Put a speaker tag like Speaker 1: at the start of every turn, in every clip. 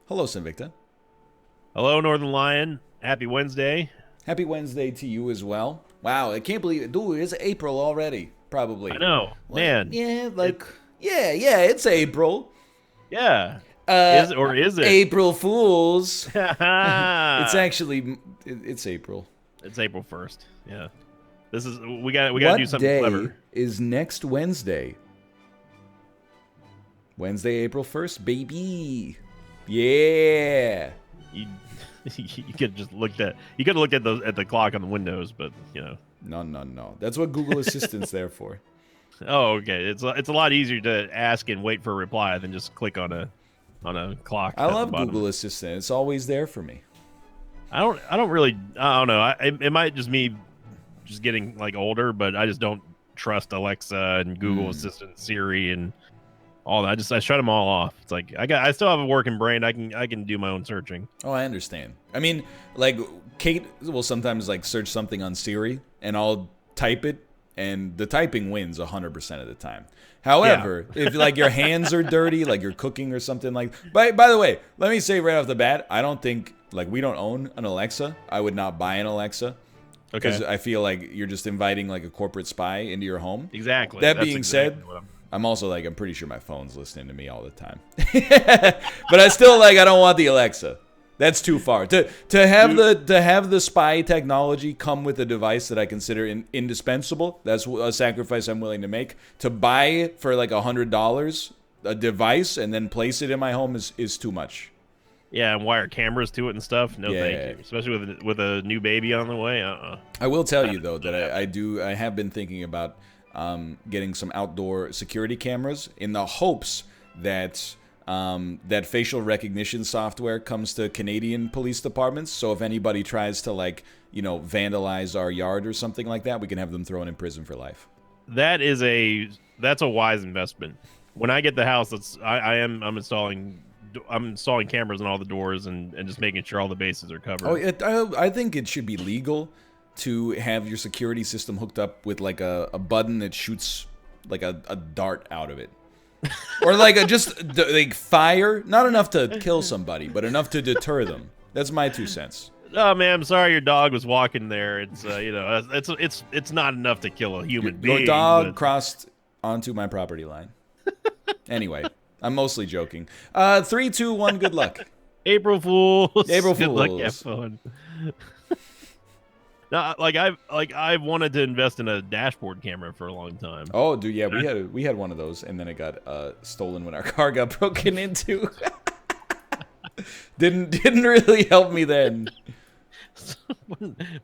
Speaker 1: Hello, Sinvicta.
Speaker 2: Hello, Northernlion. Happy Wednesday.
Speaker 1: Happy Wednesday to you as well. Wow, I can't believe it. Dude, it's April already.
Speaker 2: I
Speaker 1: Probably.
Speaker 2: know,
Speaker 1: Well,
Speaker 2: man.
Speaker 1: yeah,
Speaker 2: It,
Speaker 1: yeah, it's April.
Speaker 2: yeah.
Speaker 1: Uh,
Speaker 2: Is it or is it?
Speaker 1: April Fools. It's
Speaker 2: it's
Speaker 1: actually, it's April.
Speaker 2: April 1st. Yeah. We got to do
Speaker 1: What
Speaker 2: something
Speaker 1: day
Speaker 2: clever.
Speaker 1: is next Wednesday? Wednesday, April 1st, baby. Yeah.
Speaker 2: You you could just looked at those at the clock on the windows, but
Speaker 1: No, no, no. That's what Google Assistant's there for.
Speaker 2: Oh, okay. It's a lot easier to ask and wait for a reply than just click on a clock
Speaker 1: I
Speaker 2: at the
Speaker 1: love
Speaker 2: bottom.
Speaker 1: Google Assistant. It's always there for me.
Speaker 2: I don't know. It might just me just getting like older, but I just don't trust Alexa and Google Assistant, Siri, and all that. I shut them all off. It's like I still have a working brain. I can do my own searching.
Speaker 1: Oh, I understand. I mean, like, Kate will sometimes, like, search something on Siri, and I'll type it, and the typing wins 100% of the time. However, if, like, your hands are dirty, like you're cooking or something like... By the way, let me say right off the bat, I don't think, like, we don't own an Alexa. I would not buy an Alexa. Because
Speaker 2: Okay.
Speaker 1: I feel like you're just inviting, like, a corporate spy into your home.
Speaker 2: Exactly.
Speaker 1: That
Speaker 2: That's
Speaker 1: being
Speaker 2: exactly
Speaker 1: said...
Speaker 2: what
Speaker 1: I'm also like, I'm pretty sure my phone's listening to me all the time. But I still like, I don't want the Alexa. That's too far. To have the spy technology come with a device that I consider indispensable, that's a sacrifice I'm willing to make. To buy for like $100 a device and then place it in my home is too much.
Speaker 2: Yeah, and wire cameras to it and stuff. No,
Speaker 1: Yeah.
Speaker 2: thank you. Especially with a new baby on the way.
Speaker 1: I will tell you though that I have been thinking about getting some outdoor security cameras in the hopes that that facial recognition software comes to Canadian police departments. So if anybody tries to vandalize our yard or something like that, we can have them thrown in prison for life.
Speaker 2: That's a wise investment. When I get the house, I'm installing cameras on all the doors and just making sure all the bases are covered.
Speaker 1: I think it should be legal to have your security system hooked up with like a button that shoots like a dart out of it. Or like like fire, not enough to kill somebody, but enough to deter them. That's my 2 cents.
Speaker 2: Oh man, I'm sorry your dog was walking there. It's not enough to kill a human being.
Speaker 1: Your dog crossed onto my property line. Anyway, I'm mostly joking. 3, 2, 1, good luck.
Speaker 2: April Fools.
Speaker 1: April
Speaker 2: Good luck,
Speaker 1: Fools.
Speaker 2: have fun. No, I've wanted to invest in a dashboard camera for a long time.
Speaker 1: Oh, dude, yeah, we had one of those, and then it got stolen when our car got broken into. Didn't really help me then.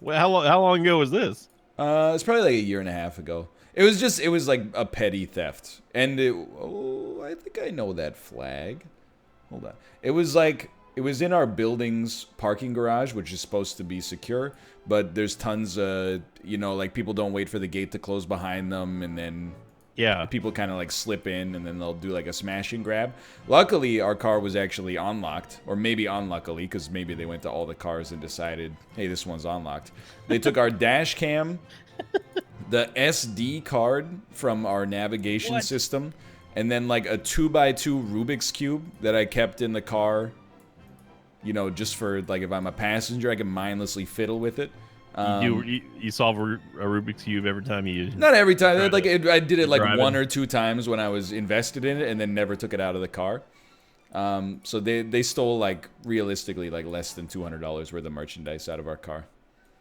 Speaker 2: Well, how long ago was this?
Speaker 1: It's probably like a year and a half ago. It was like a petty theft, and I think I know that flag. Hold on. It was in our building's parking garage, which is supposed to be secure, but there's tons of, like people don't wait for the gate to close behind them, and then people kind of like slip in, and then they'll do like a smash and grab. Luckily, our car was actually unlocked, or maybe unluckily, because maybe they went to all the cars and decided, hey, this one's unlocked. They took our dash cam, the SD card from our navigation system, and then like a 2x2 Rubik's Cube that I kept in the car, just for like if I'm a passenger, I can mindlessly fiddle with it.
Speaker 2: You solve a Rubik's Cube every time you...
Speaker 1: Not every time. I did it like
Speaker 2: driving.
Speaker 1: 1 or 2 times when I was invested in it, and then never took it out of the car. So they stole like realistically like less than $200 worth of merchandise out of our car.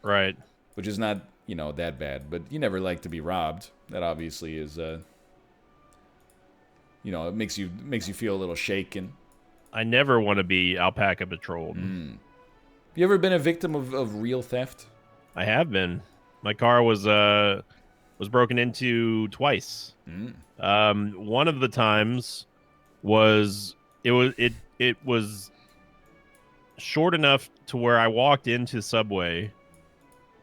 Speaker 2: Right.
Speaker 1: Which is not that bad, but you never like to be robbed. That obviously is it makes you feel a little shaken.
Speaker 2: I never want to be alpaca patrolled.
Speaker 1: You ever been a victim of real theft?
Speaker 2: I have been. My car was broken into twice. One of the times was short enough to where I walked into Subway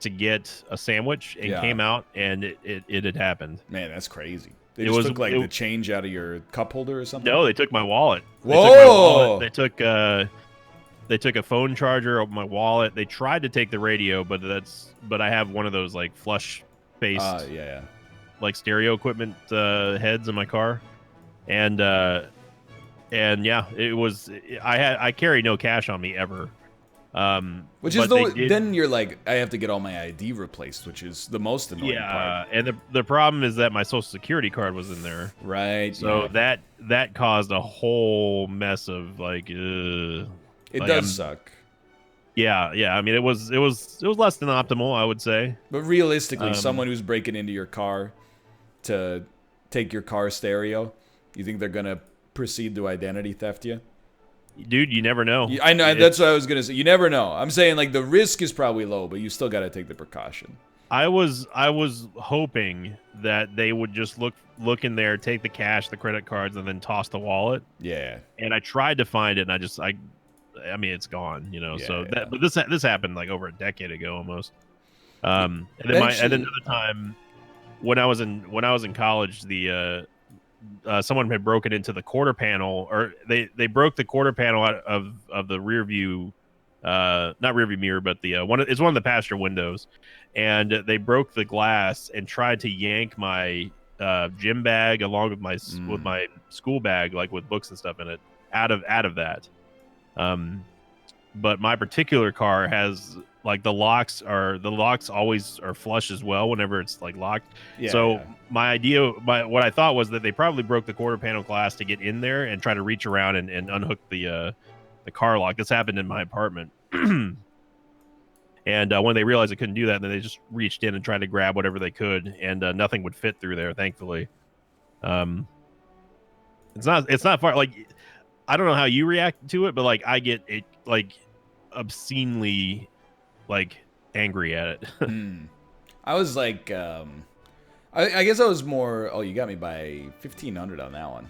Speaker 2: to get a sandwich and came out and it had happened.
Speaker 1: Man, that's crazy. They just took like the change out of your cup holder or something?
Speaker 2: No, they took my wallet.
Speaker 1: Whoa!
Speaker 2: They took a phone charger of my wallet. They tried to take the radio, but I have one of those like flush faced like stereo equipment heads in my car. And And yeah, it was. I carry no cash on me ever.
Speaker 1: Which is
Speaker 2: But they did.
Speaker 1: then you're like, I have to get all my ID replaced, which is the most annoying part.
Speaker 2: Yeah, and the problem is that my social security card was in there.
Speaker 1: Right.
Speaker 2: So
Speaker 1: yeah.
Speaker 2: that caused a whole mess of like,
Speaker 1: It
Speaker 2: like
Speaker 1: does suck.
Speaker 2: yeah. I mean, it was less than optimal, I would say.
Speaker 1: But realistically, someone who's breaking into your car to take your car stereo, you think they're gonna proceed to identity theft you?
Speaker 2: Dude, you never know.
Speaker 1: I know, that's what I was gonna say. You never know. I'm saying like the risk is probably low, but you still gotta take the precaution.
Speaker 2: I was hoping that they would just look in there, take the cash, the credit cards, and then toss the wallet.
Speaker 1: Yeah.
Speaker 2: And I tried to find it, and I mean, it's gone, you know.
Speaker 1: Yeah,
Speaker 2: so
Speaker 1: yeah.
Speaker 2: but this happened like over a decade ago almost. And then another time when I was in college, the someone had broken into the quarter panel, or they broke the quarter panel out of the rear view, not rear view mirror, but the it's one of the passenger windows, and they broke the glass and tried to yank my gym bag along with my school bag, like with books and stuff in it, out of that. But my particular car has like the locks always are flush as well whenever it's like locked.
Speaker 1: Yeah,
Speaker 2: so
Speaker 1: yeah.
Speaker 2: what I thought was that they probably broke the quarter panel glass to get in there and try to reach around and unhook the car lock. This happened in my apartment. And when they realized they couldn't do that, then they just reached in and tried to grab whatever they could, and nothing would fit through there, thankfully. It's not far. Like, I don't know how you react to it, but like I get it like obscenely like angry at it.
Speaker 1: I was like, I guess I was more. Oh, you got me by 1,500 on that one.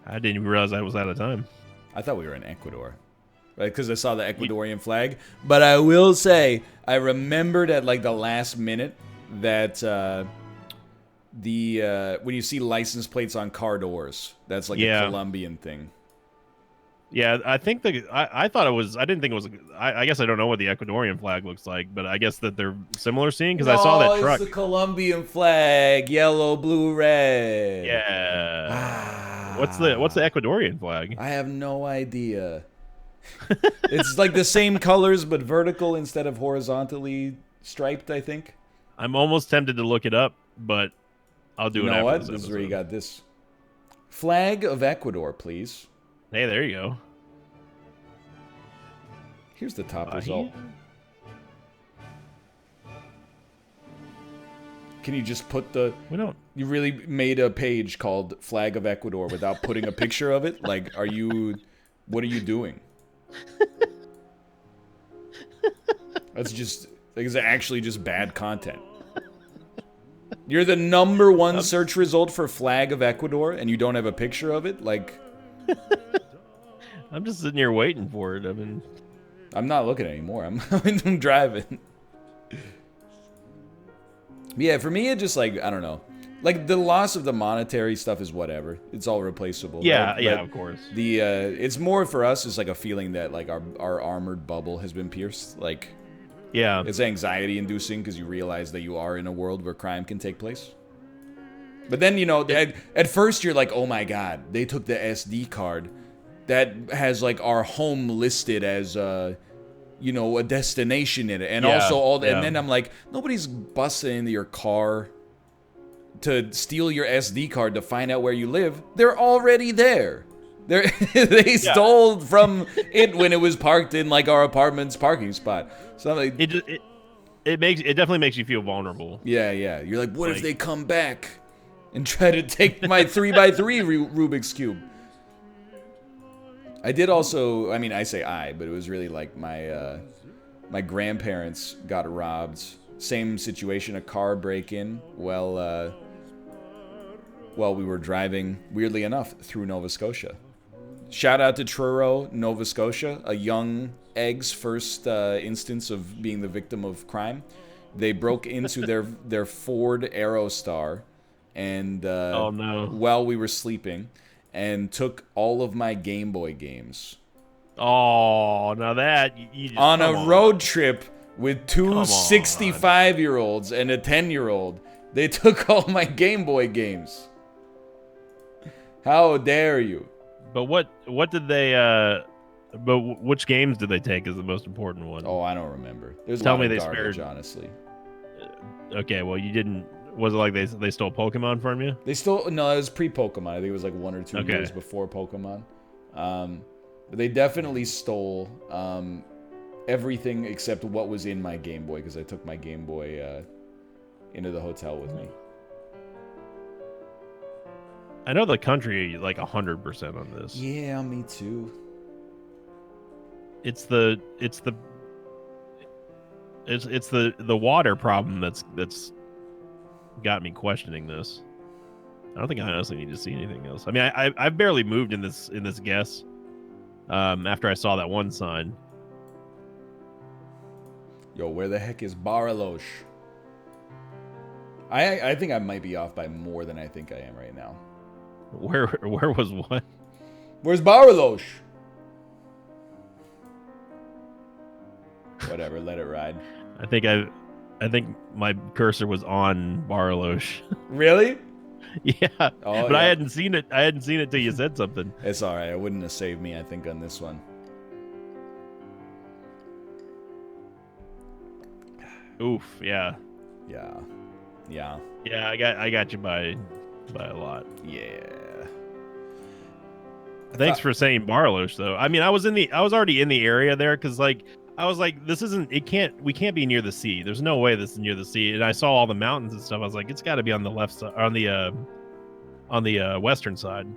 Speaker 2: I didn't even realize I was out of time.
Speaker 1: I thought we were in Ecuador, right? Because I saw the Ecuadorian flag. But I will say, I remembered at like the last minute that when you see license plates on car doors, that's like a Colombian thing.
Speaker 2: Yeah, I think I thought it was. I didn't think it was. I guess I don't know what the Ecuadorian flag looks like, but I guess that they're similar seeing because I saw that truck.
Speaker 1: It's the Colombian flag, yellow, blue, red.
Speaker 2: Yeah. What's the Ecuadorian flag?
Speaker 1: I have no idea. It's like the same colors but vertical instead of horizontally striped, I think.
Speaker 2: I'm almost tempted to look it up, but I'll do it after
Speaker 1: You know what?
Speaker 2: this
Speaker 1: This is
Speaker 2: episode.
Speaker 1: where you got this. Flag of Ecuador, please.
Speaker 2: Hey, there you go.
Speaker 1: Here's the top result. Can you just put the...
Speaker 2: We don't...
Speaker 1: You really made a page called Flag of Ecuador without putting a picture of it? Like, are you... What are you doing? That's just... Like, it's actually just bad content. You're the #1 search result for Flag of Ecuador, and you don't have a picture of it? Like...
Speaker 2: I'm just sitting here waiting for it. I mean...
Speaker 1: I'm not looking anymore. I'm driving. Yeah, for me, it just like, I don't know. Like, the loss of the monetary stuff is whatever. It's all replaceable.
Speaker 2: Yeah,
Speaker 1: right?
Speaker 2: yeah, of course.
Speaker 1: It's more for us, it's like a feeling that, like, our armored bubble has been pierced. Like,
Speaker 2: yeah.
Speaker 1: It's anxiety-inducing because you realize that you are in a world where crime can take place. But then, you know, at first you're like, oh my god, they took the SD card that has, like, our home listed as, you know, a destination in it. And also all that. And then I'm like, nobody's busting into your car to steal your SD card to find out where you live. They're already there. They stole from it when it was parked in, like, our apartment's parking spot. So like,
Speaker 2: it definitely makes you feel vulnerable.
Speaker 1: Yeah. You're like, what if they come back and try to take my 3x3 Rubik's Cube? I did also, I mean, I say but it was really like my grandparents got robbed. Same situation, a car break-in while we were driving, weirdly enough, through Nova Scotia. Shout out to Truro, Nova Scotia, a young egg's first instance of being the victim of crime. They broke into their Ford Aerostar and
Speaker 2: oh no,
Speaker 1: while we were sleeping, and took all of my Game Boy games.
Speaker 2: Oh, now that you just,
Speaker 1: on a road trip with two 65-year-olds and a 10-year-old, they took all my Game Boy games. How dare you?
Speaker 2: But what did they? Which games did they take as the most important one?
Speaker 1: Oh, I don't remember. There's a
Speaker 2: Tell
Speaker 1: lot
Speaker 2: me
Speaker 1: of
Speaker 2: they
Speaker 1: garbage,
Speaker 2: spared-
Speaker 1: honestly.
Speaker 2: Okay, well you didn't. Was it like they stole Pokemon from you?
Speaker 1: They still no, it was pre-Pokemon. I think it was like 1 or 2
Speaker 2: Okay.
Speaker 1: years before Pokemon. But they definitely stole everything except what was in my Game Boy because I took my Game Boy into the hotel with me.
Speaker 2: I know the country like 100% on this.
Speaker 1: Yeah, me too.
Speaker 2: It's the water problem that's got me questioning this. I don't think I honestly need to see anything else. I mean, I've barely moved in this guess. After I saw that one sign.
Speaker 1: Yo, where the heck is Bariloche? I think I might be off by more than I think I am right now.
Speaker 2: Where was what?
Speaker 1: Where's Bariloche? Whatever, let it ride.
Speaker 2: I think my cursor was on Bariloche.
Speaker 1: Really?
Speaker 2: Yeah,
Speaker 1: Oh,
Speaker 2: but
Speaker 1: yeah.
Speaker 2: I hadn't seen it. I hadn't seen it till you said something.
Speaker 1: It's alright, it wouldn't have saved me, I think, on this one.
Speaker 2: Oof, yeah.
Speaker 1: Yeah. Yeah.
Speaker 2: Yeah, I got you by a lot.
Speaker 1: Yeah.
Speaker 2: Thanks for saying Bariloche though. I mean, I was already in the area there because like I was like, we can't be near the sea. There's no way this is near the sea. And I saw all the mountains and stuff. I was like, it's got to be on the left side, on the western side.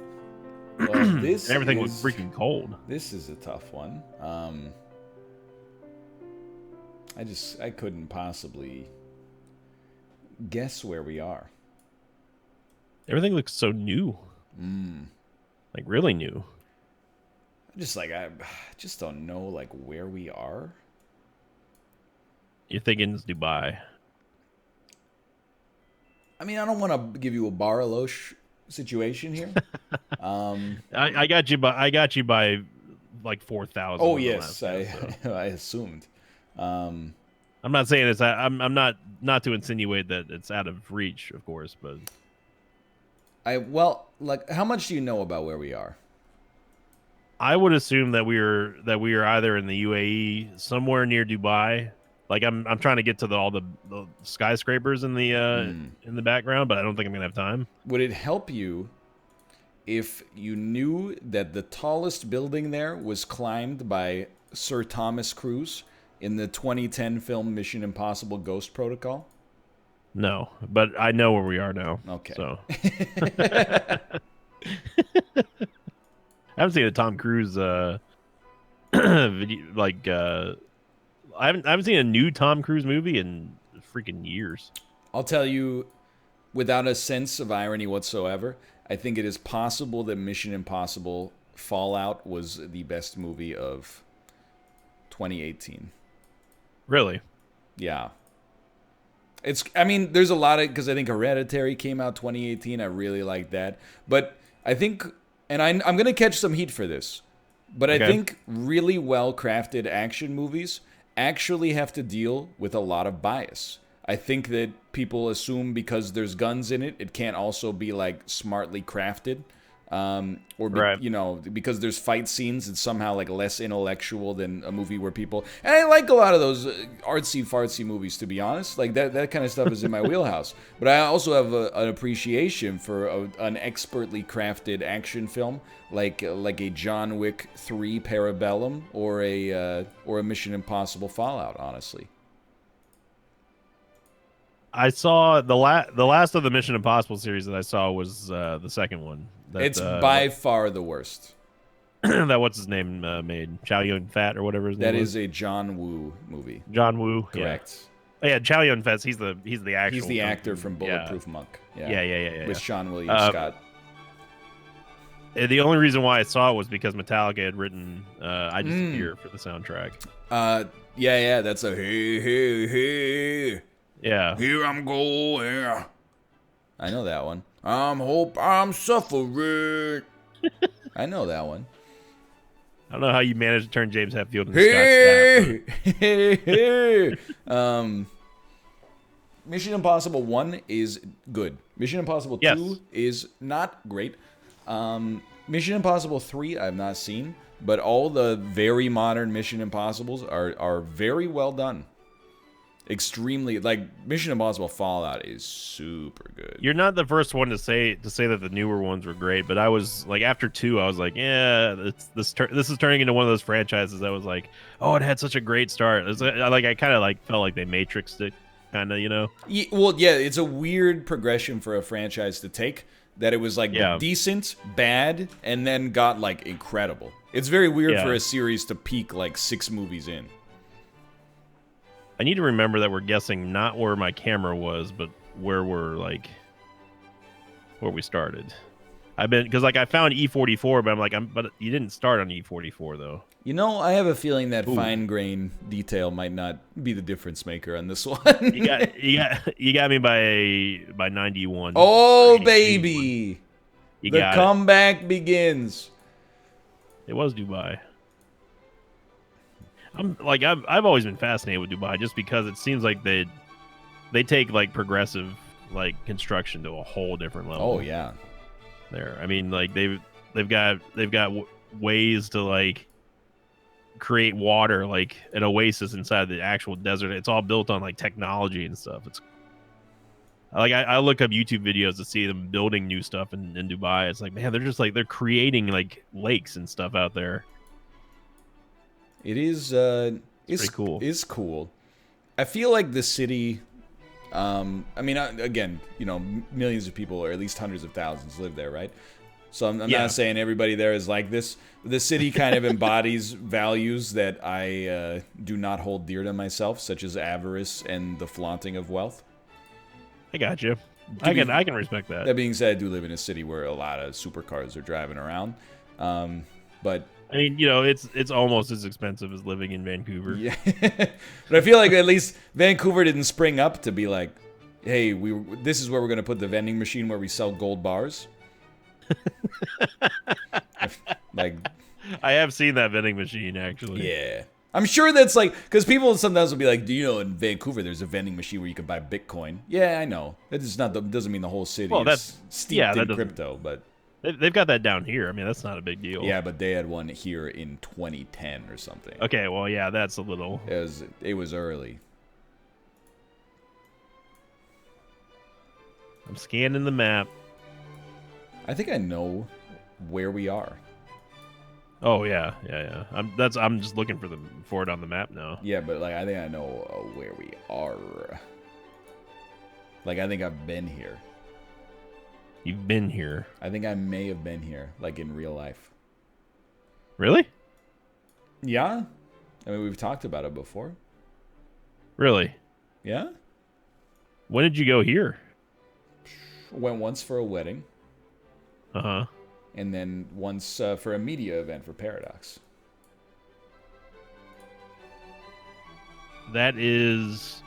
Speaker 1: Well, this
Speaker 2: Everything was
Speaker 1: is-
Speaker 2: freaking cold.
Speaker 1: This is a tough one. I couldn't possibly guess where we are.
Speaker 2: Everything looks so new, like really new.
Speaker 1: I just don't know like where we are.
Speaker 2: You're thinking it's Dubai.
Speaker 1: I mean, I don't want to give you a Bariloche situation here.
Speaker 2: I got you by like 4,000.
Speaker 1: Oh
Speaker 2: on the
Speaker 1: yes,
Speaker 2: last guess, so.
Speaker 1: I assumed.
Speaker 2: I'm not saying it's. I'm not to insinuate that it's out of reach, of course, but
Speaker 1: like how much do you know about where we are?
Speaker 2: I would assume that we are either in the UAE, somewhere near Dubai. Like I'm trying to get to all the skyscrapers in the background, but I don't think I'm gonna have time.
Speaker 1: Would it help you if you knew that the tallest building there was climbed by Sir Thomas Cruise in the 2010 film Mission Impossible Ghost Protocol?
Speaker 2: No, but I know where we are now.
Speaker 1: Okay.
Speaker 2: So I haven't seen a Tom Cruise video, like I haven't seen a new Tom Cruise movie in freaking years.
Speaker 1: I'll tell you, without a sense of irony whatsoever, I think it is possible that Mission Impossible Fallout was the best movie of 2018.
Speaker 2: Really?
Speaker 1: Yeah. I mean, there's a lot of, because I think Hereditary came out 2018. I really like that. But I think, and I'm going to catch some heat for this, but I think really well-crafted action movies actually have to deal with a lot of bias. I think that people assume because there's guns in it, it can't also be like smartly crafted. You know, because there's fight scenes, it's somehow like less intellectual than a movie where people. And I like a lot of those artsy fartsy movies, to be honest. Like that kind of stuff is in my wheelhouse. But I also have an appreciation for an expertly crafted action film, like a John Wick 3 Parabellum or a Mission Impossible Fallout. Honestly,
Speaker 2: I saw the last of the Mission Impossible series that I saw was the second one.
Speaker 1: It's by far the worst.
Speaker 2: That what's his name made Chow Yun Fat or whatever his name
Speaker 1: That
Speaker 2: was.
Speaker 1: is a John Woo movie.
Speaker 2: John Woo.
Speaker 1: Correct.
Speaker 2: Yeah. Oh, yeah, Chow Yun Fat. He's the actual.
Speaker 1: He's the actor from Bulletproof Monk.
Speaker 2: Yeah.
Speaker 1: With Sean William Scott.
Speaker 2: The only reason why I saw it was because Metallica had written "I Disappear" for the soundtrack.
Speaker 1: Yeah. That's a hey.
Speaker 2: Yeah.
Speaker 1: Here I'm going. I know that one. Hope I'm suffering. I know that one.
Speaker 2: I don't know how you managed to turn James Hetfield into Scott Stapp.
Speaker 1: Hey. Mission Impossible 1 is good. Mission Impossible 2 is not great. Mission Impossible 3 I've not seen, but all the very modern Mission Impossibles are very well done. Extremely, like, Mission Impossible Fallout is super good.
Speaker 2: You're not the first one to say that the newer ones were great, but I was like, after 2, I was like, yeah, this is turning into one of those franchises that was like, oh, it had such a great start. It's like I kind of like felt like they matrixed it, kind of, you know.
Speaker 1: Yeah, well, yeah, it's a weird progression for a franchise to take. That it was like decent, bad, and then got like incredible. It's very weird for a series to peak like 6 movies in.
Speaker 2: I need to remember that we're guessing not where my camera was, but where we started. Because like I found E44, but I'm like, but you didn't start on E44 though.
Speaker 1: You know, I have a feeling that fine grain detail might not be the difference maker on this one.
Speaker 2: you got me by 91.
Speaker 1: Oh baby, the
Speaker 2: got
Speaker 1: comeback begins.
Speaker 2: It was Dubai. I've always been fascinated with Dubai just because it seems like they take like progressive like construction to a whole different level.
Speaker 1: Oh yeah.
Speaker 2: There. I mean, like they've got ways to like create water, like an oasis inside the actual desert. It's all built on like technology and stuff. It's like I look up YouTube videos to see them building new stuff in Dubai. It's like, man, they're creating like lakes and stuff out there.
Speaker 1: It is
Speaker 2: it's pretty cool.
Speaker 1: Is cool. I feel like the city. I mean, again, you know, millions of people, or at least hundreds of thousands, live there, right? So I'm not saying everybody there is like this. The city kind of embodies values that I do not hold dear to myself, such as avarice and the flaunting of wealth.
Speaker 2: I got you. I can respect that.
Speaker 1: That being said, I do live in a city where a lot of supercars are driving around, but.
Speaker 2: I mean, you know, it's almost as expensive as living in Vancouver.
Speaker 1: Yeah, but I feel like at least Vancouver didn't spring up to be like, "Hey, this is where we're gonna put the vending machine where we sell gold bars." Like,
Speaker 2: I have seen that vending machine actually.
Speaker 1: Yeah, I'm sure that's like because people sometimes will be like, "Do you know in Vancouver there's a vending machine where you can buy Bitcoin?" Yeah, I know. That is not doesn't mean the whole city is steeped in crypto, but.
Speaker 2: They've got that down here. I mean, that's not a big deal.
Speaker 1: Yeah, but they had one here in 2010 or something.
Speaker 2: Okay, well, yeah, that's a little.
Speaker 1: It was early.
Speaker 2: I'm scanning the map.
Speaker 1: I think I know where we are.
Speaker 2: Oh yeah. I'm just looking for it on the map now.
Speaker 1: Yeah, but like I think I know where we are. Like I think I've been here.
Speaker 2: You've been here.
Speaker 1: I think I may have been here, like in real life.
Speaker 2: Really?
Speaker 1: Yeah. I mean, we've talked about it before.
Speaker 2: Really?
Speaker 1: Yeah.
Speaker 2: When did you go here?
Speaker 1: Went once for a wedding.
Speaker 2: Uh-huh.
Speaker 1: And then once for a media event for Paradox.
Speaker 2: That is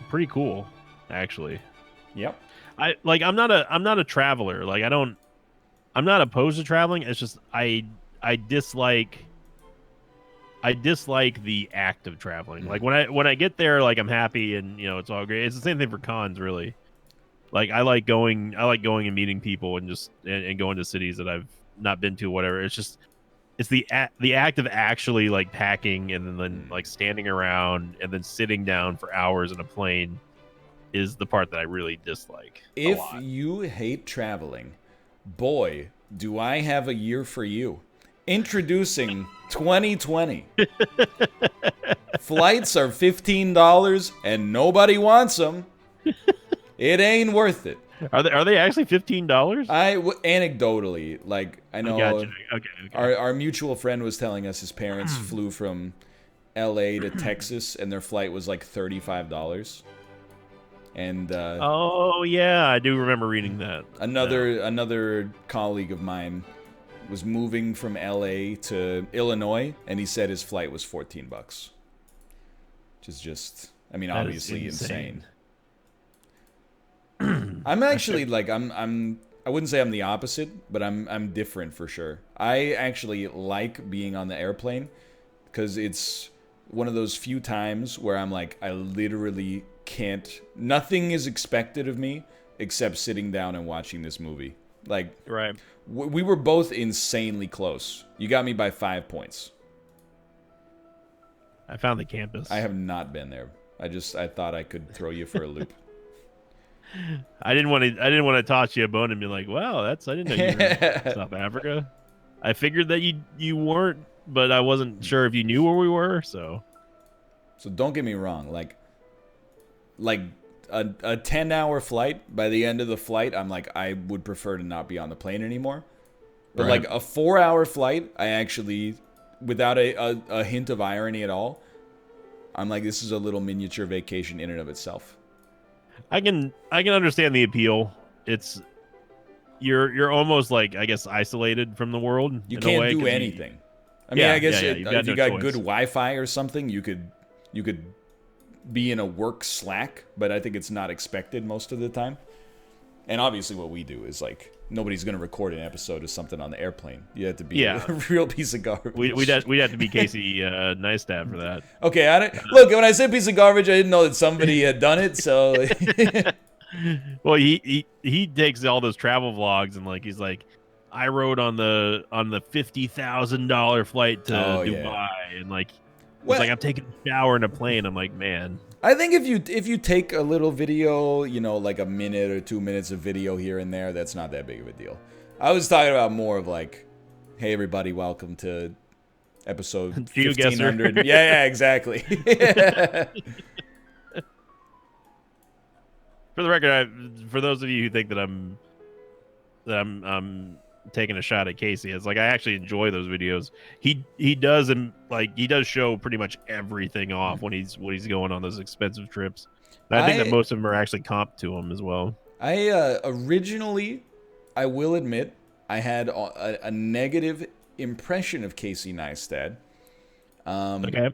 Speaker 2: pretty cool, actually.
Speaker 1: Yep.
Speaker 2: I'm not a traveler. Like I'm not opposed to traveling. It's just I dislike the act of traveling.
Speaker 1: Mm-hmm.
Speaker 2: Like when I get there, like I'm happy and you know it's all great. It's the same thing for cons, really. Like I like going and meeting people and just and going to cities that I've not been to, whatever. It's the act of actually like packing and then like standing around and then sitting down for hours in a plane is the part that I really dislike.
Speaker 1: If you hate traveling, boy, do I have a year for you. Introducing 2020. Flights are $15 and nobody wants them. It ain't worth it.
Speaker 2: Are they actually $15?
Speaker 1: Anecdotally, like I know
Speaker 2: Okay.
Speaker 1: our mutual friend was telling us his parents flew from LA to Texas and their flight was like $35. And
Speaker 2: oh yeah, I do remember reading that.
Speaker 1: Another colleague of mine was moving from LA to Illinois, and he said his flight was $14, which is just, I mean, obviously insane. I'm actually like I wouldn't say I'm the opposite, but I'm different for sure. I actually like being on the airplane because it's one of those few times where I'm like I literally can't. Nothing is expected of me except sitting down and watching this movie. Like,
Speaker 2: Right.
Speaker 1: we were both insanely close. You got me by 5 points.
Speaker 2: I found the campus.
Speaker 1: I have not been there. I thought I could throw you for a loop.
Speaker 2: I didn't want to toss you a bone and be like, "Wow, I didn't know you were in South Africa." I figured that you weren't, but I wasn't sure if you knew where we were. So
Speaker 1: don't get me wrong. Like a 10-hour flight. By the end of the flight, I'm like, I would prefer to not be on the plane anymore. But
Speaker 2: right.
Speaker 1: like a 4-hour flight, I actually, without a hint of irony at all, I'm like, this is a little miniature vacation in and of itself.
Speaker 2: I can understand the appeal. It's you're almost like, I guess, isolated from the world.
Speaker 1: You can't do anything. I mean, I guess if you got good Wi-Fi or something, you could be in a work Slack, but I think it's not expected most of the time. And obviously what we do is like, nobody's going to record an episode of something on the airplane. You have to be a real piece of garbage.
Speaker 2: We'd have to be Casey Neistat for that.
Speaker 1: Okay, look, when I said piece of garbage, I didn't know that somebody had done it, so...
Speaker 2: Well, he takes all those travel vlogs and like he's like, I rode on the $50,000 flight to Dubai and like it's like I'm taking a shower in a plane. I'm like, man.
Speaker 1: I think if you take a little video, you know, like a minute or 2 minutes of video here and there, that's not that big of a deal. I was talking about more of like, hey everybody, welcome to episode 1500. Yeah, exactly.
Speaker 2: For the record, for those of you who think that I'm taking a shot at Casey, it's like I actually enjoy those videos. He does show pretty much everything off when he's going on those expensive trips. And I think that most of them are actually comped to him as well.
Speaker 1: I originally, I will admit, I had a negative impression of Casey Neistat.
Speaker 2: Okay.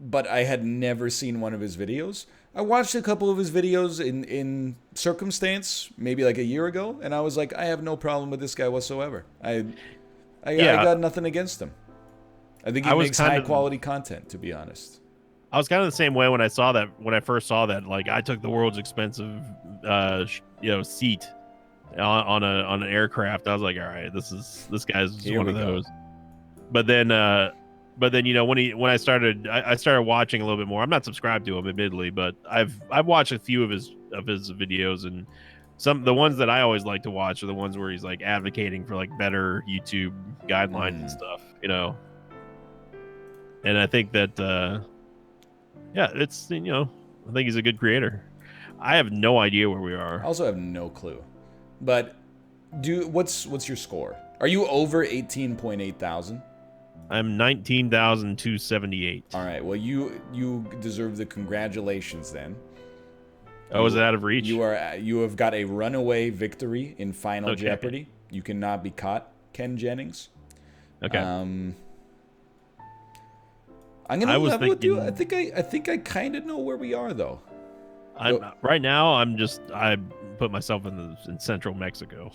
Speaker 1: But I had never seen one of his videos. I watched a couple of his videos in circumstance, maybe like a year ago, and I was like, I have no problem with this guy whatsoever. I got nothing against him. I think he makes high quality content, to be honest.
Speaker 2: I was kind of the same way when I first saw that. Like, I took the world's expensive, seat on an aircraft. I was like, all right, this guy's one of those. But then, you know, when I started watching a little bit more. I'm not subscribed to him, admittedly, but I've watched a few of his videos, and the ones that I always like to watch are the ones where he's like advocating for like better YouTube guidelines and stuff, you know. And I think that, it's, you know, I think he's a good creator. I have no idea where we are.
Speaker 1: I also have no clue. But what's your score? Are you over 18.8 thousand?
Speaker 2: I'm 19,278.
Speaker 1: All right. Well, you deserve the congratulations then.
Speaker 2: Oh, is it out of reach?
Speaker 1: You have got a runaway victory in Final Jeopardy. You cannot be caught, Ken Jennings.
Speaker 2: Okay.
Speaker 1: I'm gonna level with you. I think I kind of know where we are though.
Speaker 2: Right now, I put myself in central Mexico.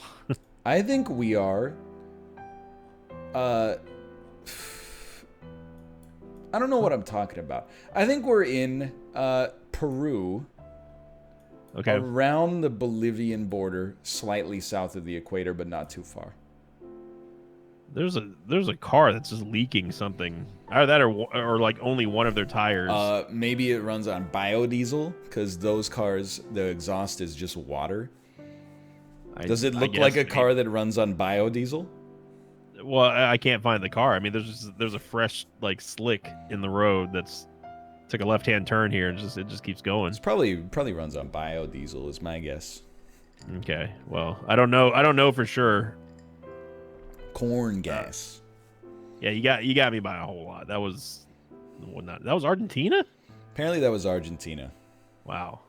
Speaker 1: I think we are. I don't know what I'm talking about. I think we're in Peru.
Speaker 2: Okay.
Speaker 1: Around the Bolivian border, slightly south of the equator, but not too far.
Speaker 2: There's a car that's just leaking something. Either that or like only one of their tires.
Speaker 1: Maybe it runs on biodiesel, because those cars, the exhaust is just water. Does it look like a car that runs on biodiesel?
Speaker 2: Well, I can't find the car. I mean, there's a fresh like slick in the road that's took a left-hand turn here and it just keeps going.
Speaker 1: It's probably runs on biodiesel is my guess.
Speaker 2: Okay. Well, I don't know for sure.
Speaker 1: Corn gas.
Speaker 2: Yeah, you got me by a whole lot. That was Argentina?
Speaker 1: Apparently that was Argentina.
Speaker 2: Wow.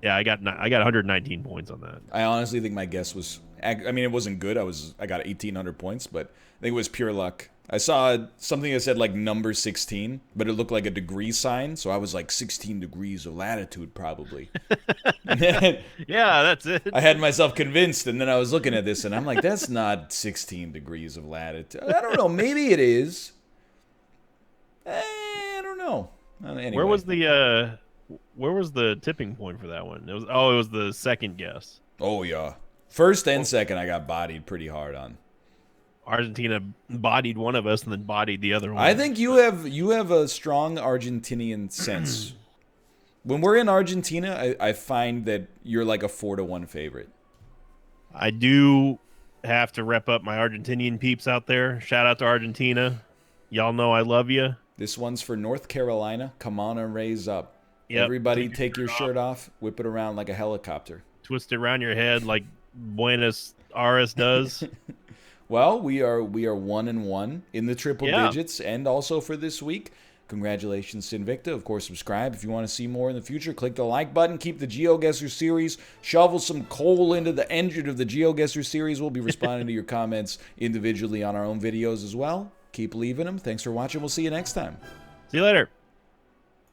Speaker 2: Yeah, I got 119 points on that.
Speaker 1: I honestly think my guess was, I mean, it wasn't good. I got 1,800 points, but I think it was pure luck. I saw something that said like number 16, but it looked like a degree sign, so I was like 16 degrees of latitude probably.
Speaker 2: Yeah, that's it.
Speaker 1: I had myself convinced, and then I was looking at this, and I'm like, that's not 16 degrees of latitude. I don't know. Maybe it is. I don't know. Anyway.
Speaker 2: Where was the tipping point for that one? It was the second guess.
Speaker 1: Oh yeah. First and second, I got bodied pretty hard on.
Speaker 2: Argentina bodied one of us and then bodied the other one.
Speaker 1: I think you have a strong Argentinian sense. When we're in Argentina, I find that you're like a 4-1 favorite.
Speaker 2: I do have to rep up my Argentinian peeps out there. Shout out to Argentina. Y'all know I love you.
Speaker 1: This one's for North Carolina. Come on and raise up.
Speaker 2: Yep.
Speaker 1: Everybody take your shirt off, whip it around like a helicopter.
Speaker 2: Twist it around your head like Buenos Aires does.
Speaker 1: Well, we are 1-1 in the triple digits, and also for this week. Congratulations, Sinvicta. Of course, subscribe if you want to see more in the future. Click the like button. Keep the Geoguessr series. Shovel some coal into the engine of the Geoguessr series. We'll be responding to your comments individually on our own videos as well. Keep leaving them. Thanks for watching. We'll see you next time.
Speaker 2: See you later.